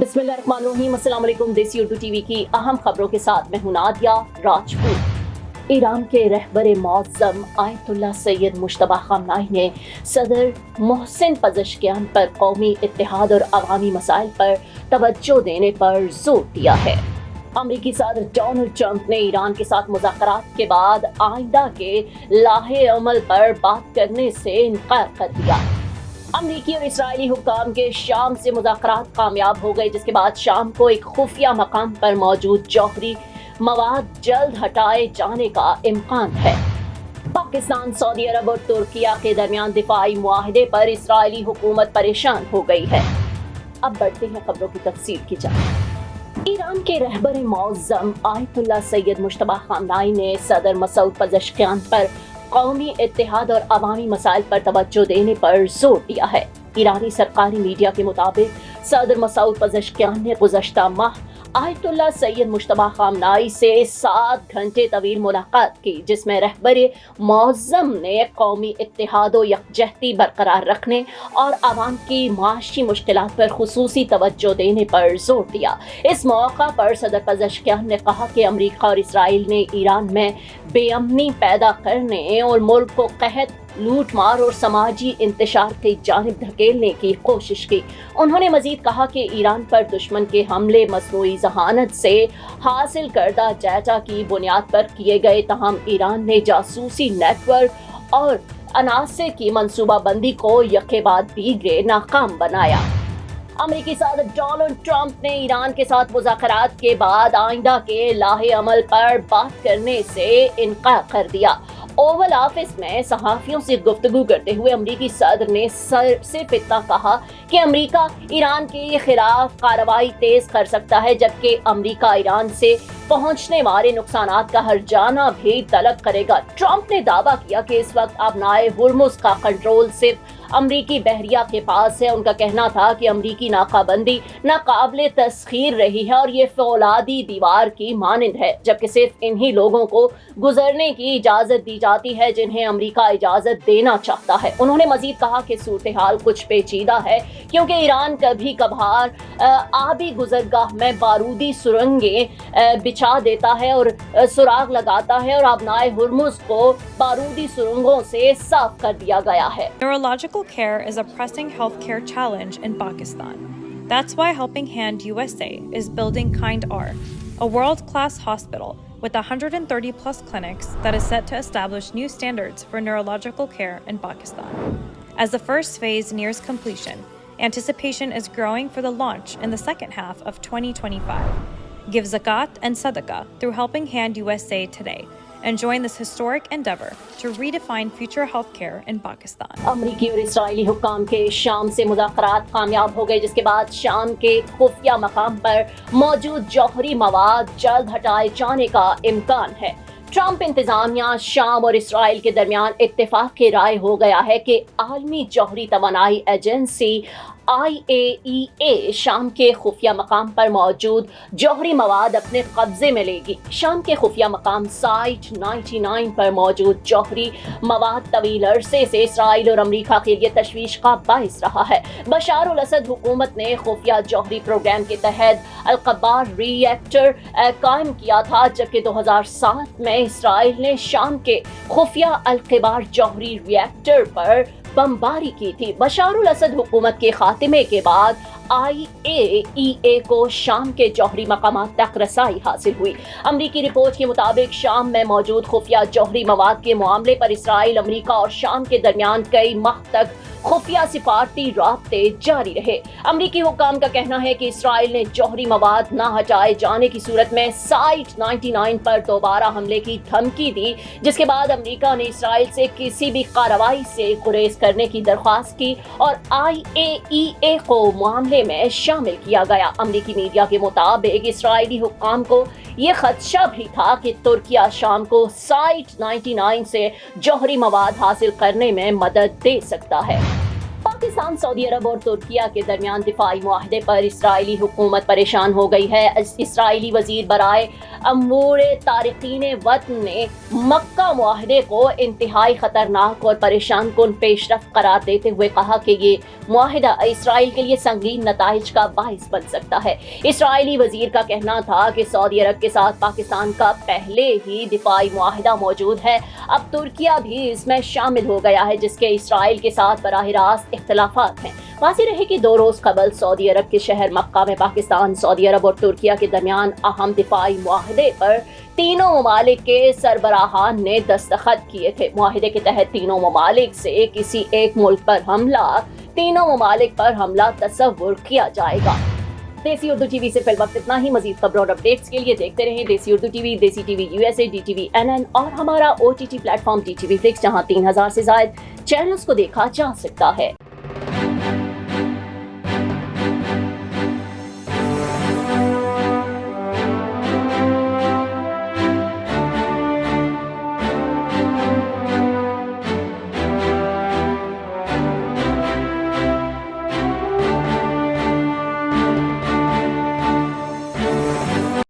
बिस्मिल्लाहिर्रहमानिर्रहीम। अस्सलाम वालेकुम। देसी उर्दू टीवी की अहम खबरों के साथ मैं हूं नादिया राजपूत। ईरान के रहबर मौज़्ज़म आयतुल्लाह सैयद मुज्तबा ख़ामनेई ने सदर मोहसिन पज़ेश्कियान पर कौमी इत्तेहाद और अवामी मसाइल पर तवज्जो देने पर जोर दिया है। अमरीकी सदर डोनाल्ड ट्रंप ने ईरान के साथ मुज़ाकरात के बाद आइंदा के लाहे अमल पर बात करने से इनकार कर दिया। अमरीकी और इस्राएली हुक्काम के शाम से मुज़ाकरात कामयाब हो गए, जिसके बाद शाम को एक खुफिया मकाम पर मौजूद जौहरी मवाद जल्द हटाए जाने का इम्कान है। पाकिस्तान, सऊदी अरब और तुर्किया के दरमियान दिफाई मुआहदे पर इस्राएली हुकूमत परेशान हो गई है। अब बढ़ते हैं खबरों की तफसील की जाए। ईरान के रहबर मौज़्ज़म आयतुल्लाह सैयद मुज्तबा ख़ामनेई ने सदर मसूद पज़ेश्कियान पर कौमी इत्तेहाद और अवामी मसाइल पर तवज्जो देने पर जोर दिया है। ईरानी सरकारी मीडिया के मुताबिक सदर मसूद पज़ेश्कियान ने गुज़श्ता माह आयतुल्लाह सैयद मुज्तबा ख़ामनेई से 7 घंटे तवील मुलाकात की, जिसमें रहबर मौज़्ज़म ने कौमी इत्तेहाद और यकजहती बरकरार रखने और आवाम की माशी मुश्किलात पर खुसूसी तवज्जो देने पर जोर दिया। इस मौका पर सदर पज़ेश्कियान ने कहा कि अमरीका और इसराइल ने ईरान में बेअमनी पैदा करने और मुल्क को कहत, लूट मार और समाजी इंतशार की जानिब धकेलने की कोशिश की। उन्होंने मजीद कहा कि ईरान पर दुश्मन के हमले मसनूई जहानत से हासिल करदा डाटा की बुनियाद पर किए गए, तहम ईरान ने जासूसी नेटवर्क और अनासर की मंसूबाबंदी को यके बाद दीगरे नाकाम बनाया। अमरीकी सदर डोनाल्ड ट्रंप ने ईरान के साथ मुज़ाकरात के बाद आइंदा के लाहे अमल पर बात करने से इनकार कर दिया। ओवल ऑफिस में सहाफ़ियों से गुफ्तगू करते हुए अमरीकी सदर ने सिर्फ इतना कहा कि अमरीका ईरान के खिलाफ कार्रवाई तेज कर सकता है, जबकि अमरीका ईरान से पहुंचने वाले नुकसानात का हर्जाना भी तलब करेगा। ट्रंप ने दावा किया कि इस वक्त आबनाए हुर्मुज़ का कंट्रोल सिर्फ अमरीकी बहरिया के पास है। उनका कहना था कि अमरीकी नाकाबंदी नाकाबिले तस्खीर रही है और ये फौलादी दीवार की मानंद है, जबकि सिर्फ इन्हीं लोगों को गुजरने की इजाज़त दी जाती है जिन्हें अमरीका इजाज़त देना चाहता है। उन्होंने मजीद कहा कि सूरत हाल कुछ पेचीदा है, क्योंकि ईरान कभी कभार आबी गुजरगाह में बारूदी सुरंगें बिछा देता है और सुराग लगाता है, और आबनाए हुर्मुज़ को बारूदी सुरंगों से साफ कर दिया गया है। Neurological care is a pressing healthcare challenge in Pakistan. That's why Helping Hand USA is building Kind R, a world-class hospital with 130 plus clinics that is set to establish new standards for neurological care in Pakistan. As the first phase nears completion, anticipation is growing for the launch in the second half of 2025. Give zakat and sadaqah through Helping Hand USA today and join this historic endeavor to redefine future healthcare in Pakistan. अमरीकी और इस्राएली हुक्काम के शाम से मुज़ाकरात कामयाब हो गए, जिसके बाद शाम के खुफिया मकाम पर मौजूद जौहरी मवाद जल्द हटाए जाने का इम्कान है। ट्रंप इंतजामिया शाम और इसराइल के दरमियान इत्तेफाक की राय हो गया है कि आलमी जौहरी तवानाई एजेंसी IAEA शाम के खुफिया मकाम पर मौजूद जौहरी मवाद अपने कब्जे में लेगी। शाम के खुफिया मकाम साइट 99 पर मौजूद जौहरी मवाद तवील अरसे से इसराइल और अमरीका के लिए तशवीश का बाइस रहा है। बशार अल असद हुकूमत ने खुफिया जौहरी प्रोग्राम के तहत अल-कबार रिएक्टर कायम किया था, जबकि 2007 में इसराइल ने शाम के खुफिया अल-कबार जौहरी रिएक्टर पर बमबारी की थी। बशार अल असद हुकूमत के खात्मे के बाद IAEA को शाम के जौहरी मकामात तक रसाई हासिल हुई। अमरीकी रिपोर्ट के मुताबिक शाम में मौजूद खुफिया जौहरी मवाद के मामले पर इसराइल, अमरीका और शाम के दरमियान कई माह तक खुफिया सिफारती राब्ते जारी रहे। अमरीकी हुक्काम का कहना है कि इसराइल ने जौहरी मवाद न हटाए जाने की सूरत में साइट 99 पर दोबारा हमले की धमकी दी, जिसके बाद अमरीका ने इसराइल से किसी भी कार्रवाई से गुरेज करने की दरख्वास्त की और IAEA को मामले में शामिल किया गया। अमरीकी मीडिया के मुताबिक इसराइली हुक्काम को ये खदशा भी था कि तुर्किया शाम को साइट 99 से जौहरी मवाद हासिल करने में मदद दे सकता है। पाकिस्तान, सऊदी अरब और तुर्किया के दरमियान दिफाई मुआहदे पर इसराइली हुकूमत परेशान हो गई है। इसराइली वजीर बराए अमूर तारिकीन वतन ने मक्का मुआहदे को इंतहाई खतरनाक और परेशान कुन पेशरफ्त करार देते हुए कहा कि ये मुआहदा इसराइल के लिए संगीन नताइज का बाइस बन सकता है। इसराइली वजीर का कहना था कि सऊदी अरब के साथ पाकिस्तान का पहले ही दिफाई मुआहदा मौजूद है, अब तुर्किया भी इसमें शामिल हो गया है, जिसके इसराइल के साथ बराह रास्त इख्तिलाफात हैं। वाज़ेह रहे कि 2 रोज़ कबल सऊदी अरब के शहर मक्का में पाकिस्तान, सऊदी अरब और तुर्किया के दरमियान अहम दिफाई मुआहदे पर तीनों ममालिक के सरबराहान ने दस्तखत किए थे। मुआहदे के तहत तीनों ममालिक से किसी एक मुल्क पर हमला, तीनों ममालिक पर हमला तसव्वुर किया जाएगा। देसी उर्दू टीवी से फिल वक्त इतना ही। मजीद खबरों और अपडेट्स के लिए देखते रहें देसी उर्दू टीवी, देसी टीवी USA, DTV NN और हमारा OTT प्लेटफॉर्म DTV Flix, जहां 3000 से ज्यादा चैनल्स को देखा जा सकता है।